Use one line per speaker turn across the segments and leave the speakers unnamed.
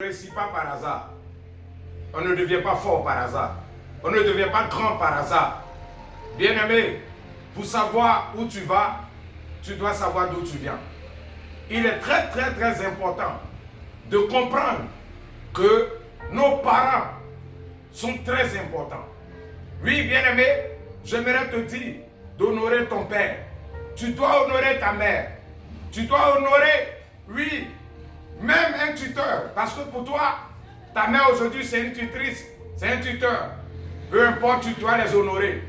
On ne réussit pas par hasard. On ne devient pas fort par hasard. On ne devient pas grand par hasard. Bien-aimé, pour savoir où tu vas, tu dois savoir d'où tu viens. Il est très important de comprendre que nos parents sont très importants. Oui, bien-aimé, j'aimerais te dire d'honorer ton père. Tu dois honorer ta mère. Tu dois honorer, oui, même un tuteur. Parce que pour toi, ta mère aujourd'hui, c'est une tutrice, c'est un tuteur. Peu importe, tu dois les honorer.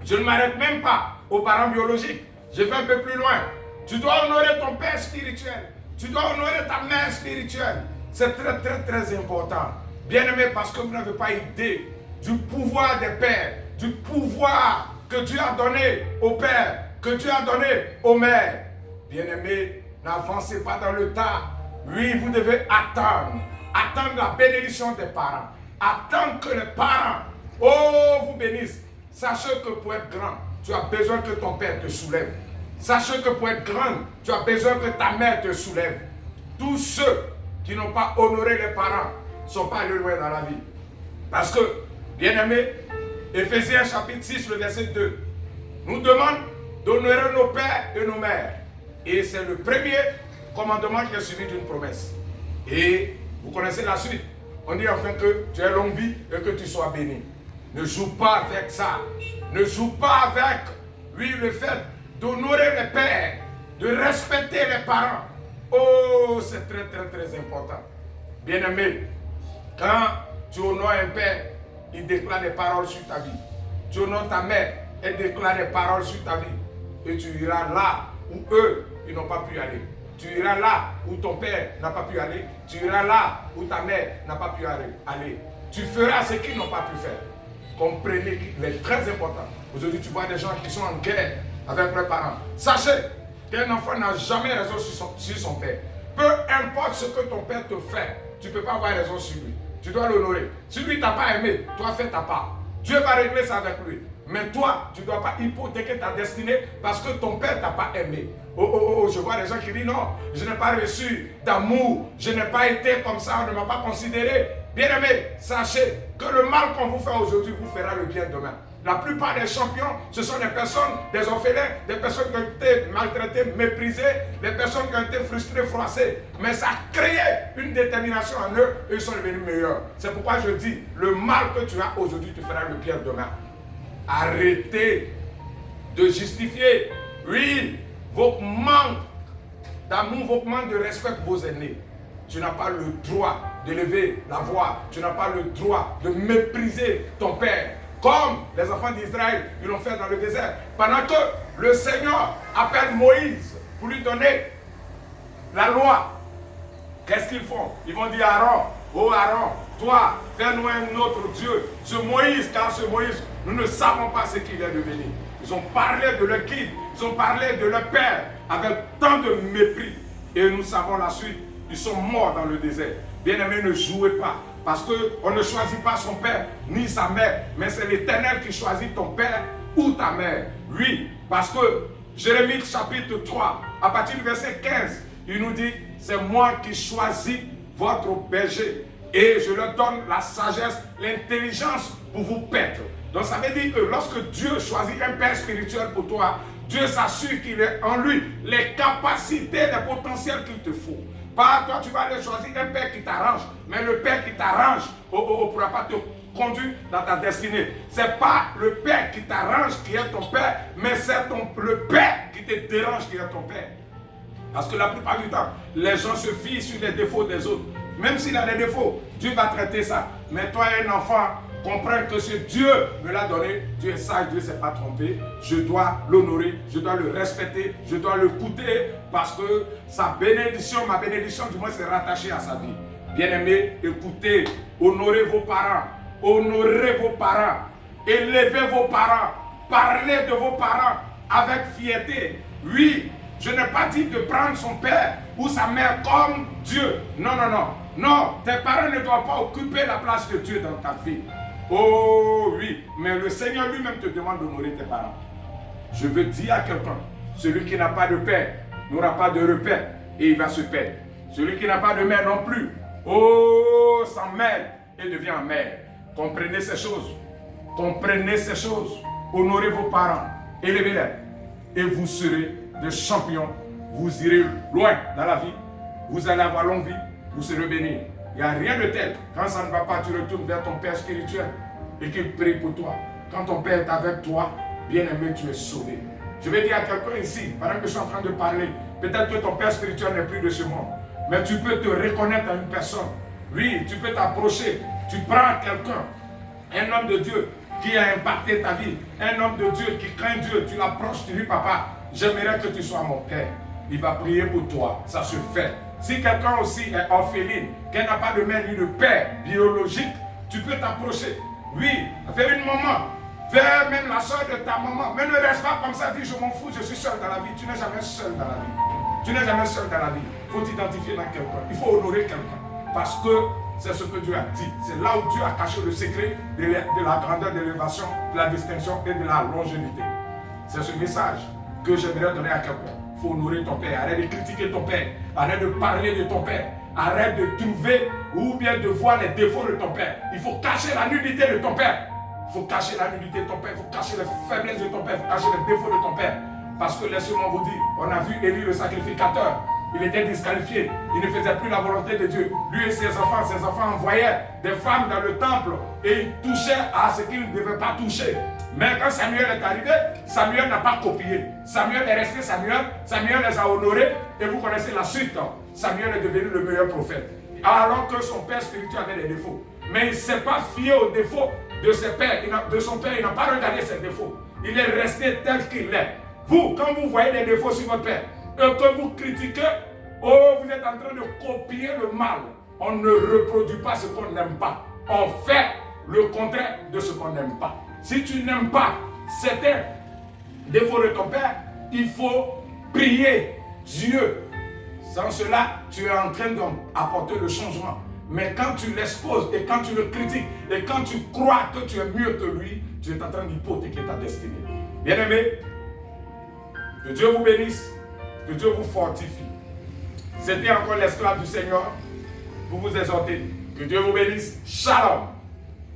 Je ne m'arrête même pas aux parents biologiques. Je vais un peu plus loin. Tu dois honorer ton père spirituel. Tu dois honorer ta mère spirituelle. C'est très important. Bien-aimé, parce que vous n'avez pas idée du pouvoir des pères, du pouvoir que Dieu a donné aux pères, que Dieu a donné aux mères. Bien-aimé, n'avancez pas dans le tas. Oui, vous devez attendre la bénédiction des parents. Attendre que les parents, vous bénissent. Sachez que pour être grand, tu as besoin que ton père te soulève. Sachez que pour être grand, tu as besoin que ta mère te soulève. Tous ceux qui n'ont pas honoré les parents ne sont pas allés loin dans la vie. Parce que, bien-aimés, Éphésiens chapitre 6, le verset 2, nous demande d'honorer nos pères et nos mères. Et c'est le premier commandement qui est suivi d'une promesse. Et vous connaissez la suite. On dit enfin que tu aies longue vie et que tu sois béni. Ne joue pas avec ça. Ne joue pas avec, oui, le fait d'honorer les pères, de respecter les parents. Oh, c'est très important. Bien-aimé, quand tu honores un père, il déclare des paroles sur ta vie. Tu honores ta mère, elle déclare des paroles sur ta vie. Et tu iras là où eux, ils n'ont pas pu aller. Tu iras là où ton père n'a pas pu aller. Tu iras là où ta mère n'a pas pu aller. Tu feras ce qu'ils n'ont pas pu faire. Comprenez qu'il est très important. Aujourd'hui, tu vois des gens qui sont en guerre avec leurs parents. Sachez qu'un enfant n'a jamais raison sur son père. Peu importe ce que ton père te fait, tu ne peux pas avoir raison sur lui. Tu dois l'honorer. Si lui ne t'a pas aimé, toi fais ta part. Dieu va régler ça avec lui. Mais toi, tu ne dois pas hypothéquer ta destinée parce que ton père ne t'a pas aimé. Je vois des gens qui disent non, je n'ai pas reçu d'amour, je n'ai pas été comme ça, on ne m'a pas considéré. Bien-aimé, sachez que le mal qu'on vous fait aujourd'hui vous fera le bien demain. La plupart des champions, ce sont des personnes, des orphelins, des personnes qui ont été maltraitées, méprisées, des personnes qui ont été frustrées, froissées. Mais ça a créé une détermination en eux et ils sont devenus meilleurs. C'est pourquoi je dis, le mal que tu as aujourd'hui, tu feras le bien demain. Arrêtez de justifier, oui, vos manques d'amour, vos manques de respect pour vos aînés. Tu n'as pas le droit de lever la voix. Tu n'as pas le droit de mépriser ton père. Comme les enfants d'Israël, ils l'ont fait dans le désert. Pendant que le Seigneur appelle Moïse pour lui donner la loi. Qu'est-ce qu'ils font? Ils vont dire à Aaron, oh Aaron, toi, fais-nous un autre Dieu. Ce Moïse, car ce Moïse, nous ne savons pas ce qu'il vient de venir. Ils ont parlé de leur guide, ils ont parlé de leur père avec tant de mépris. Et nous savons la suite. Ils sont morts dans le désert. Bien-aimés, ne jouez pas. Parce qu'on ne choisit pas son père ni sa mère. Mais c'est l'Éternel qui choisit ton père ou ta mère. Oui, parce que Jérémie chapitre 3, à partir du verset 15, il nous dit, c'est moi qui choisis votre berger. Et je leur donne la sagesse, l'intelligence pour vous paître. Donc ça veut dire que lorsque Dieu choisit un père spirituel pour toi, Dieu s'assure qu'il est en lui les capacités, les potentiels qu'il te faut. Pas toi, tu vas aller choisir un père qui t'arrange, mais le père qui t'arrange ne pourra pas te conduire dans ta destinée. Ce n'est pas le père qui t'arrange qui est ton père, mais c'est le père qui te dérange qui est ton père. Parce que la plupart du temps, les gens se fient sur les défauts des autres. Même s'il a des défauts, Dieu va traiter ça. Mais toi, un enfant, comprends que ce Dieu me l'a donné. Dieu est sage, Dieu ne s'est pas trompé. Je dois l'honorer, je dois le respecter, je dois le goûter parce que sa bénédiction, ma bénédiction du moins, c'est rattaché à sa vie. Bien-aimés, écoutez, honorez vos parents, élevez vos parents, parlez de vos parents avec fierté. Oui, je n'ai pas dit de prendre son père ou sa mère comme Dieu. Non. Non, tes parents ne doivent pas occuper la place de Dieu dans ta vie. Oh oui, mais le Seigneur lui-même te demande d'honorer tes parents. Je veux dire à quelqu'un, celui qui n'a pas de père n'aura pas de repère et il va se perdre. Celui qui n'a pas de mère non plus Oh, s'en mêle et devient mère. Comprenez ces choses. Comprenez ces choses. Honorez vos parents. Élevez-les. Et vous serez des champions. Vous irez loin dans la vie. Vous allez avoir longue vie. Vous serez bénis. Il n'y a rien de tel. Quand ça ne va pas, tu retournes vers ton Père spirituel et qu'il prie pour toi. Quand ton Père est avec toi, bien-aimé, tu es sauvé. Je vais dire à quelqu'un ici, pendant que je suis en train de parler, peut-être que ton Père spirituel n'est plus de ce monde, mais tu peux te reconnaître à une personne. Oui, tu peux t'approcher. Tu prends quelqu'un, un homme de Dieu qui a impacté ta vie, un homme de Dieu qui craint Dieu, tu l'approches, tu dis, papa, j'aimerais que tu sois mon Père. Il va prier pour toi, ça se fait. Si quelqu'un aussi est orpheline, qu'elle n'a pas de mère ni de père biologique, tu peux t'approcher. Oui, vers une maman, vers même la soeur de ta maman. Mais ne reste pas comme ça, dis je m'en fous, je suis seul dans la vie. Tu n'es jamais seul dans la vie. Tu n'es jamais seul dans la vie. Il faut t'identifier dans quelqu'un. Il faut honorer quelqu'un. Parce que c'est ce que Dieu a dit. C'est là où Dieu a caché le secret de la grandeur, de l'élévation, de la distinction et de la longévité. C'est ce message que j'aimerais donner à quelqu'un. Il faut honorer ton père. Arrête de critiquer ton père. Arrête de parler de ton père. Arrête de trouver ou bien de voir les défauts de ton père. Il faut cacher la nudité de ton père. Il faut cacher la nudité de ton père. Il faut cacher les faiblesses de ton père. Il faut cacher les défauts de ton père. Parce que laissez-moi vous dire, on a vu Élie le sacrificateur. Il était disqualifié. Il ne faisait plus la volonté de Dieu. Lui et ses enfants envoyaient des femmes dans le temple et ils touchaient à ce qu'ils ne devaient pas toucher. Mais quand Samuel est arrivé, Samuel n'a pas copié. Samuel est resté Samuel. Samuel les a honorés. Et vous connaissez la suite. Samuel est devenu le meilleur prophète. Alors que son père spirituel avait des défauts. Mais il ne s'est pas fié aux défauts de ses pères. De son père, il n'a pas regardé ses défauts. Il est resté tel qu'il est. Vous, quand vous voyez des défauts sur votre père, et que vous critiquez, oh, vous êtes en train de copier le mal. On ne reproduit pas ce qu'on n'aime pas. On fait le contraire de ce qu'on n'aime pas. Si tu n'aimes pas certains défauts de ton père, il faut prier Dieu. Sans cela, tu es en train d'apporter le changement. Mais quand tu l'exposes et quand tu le critiques et quand tu crois que tu es mieux que lui, tu es en train d'hypothéquer ta destinée. Bien-aimés, que Dieu vous bénisse, que Dieu vous fortifie. C'était encore l'esclave du Seigneur pour vous exhorter. Que Dieu vous bénisse. Shalom.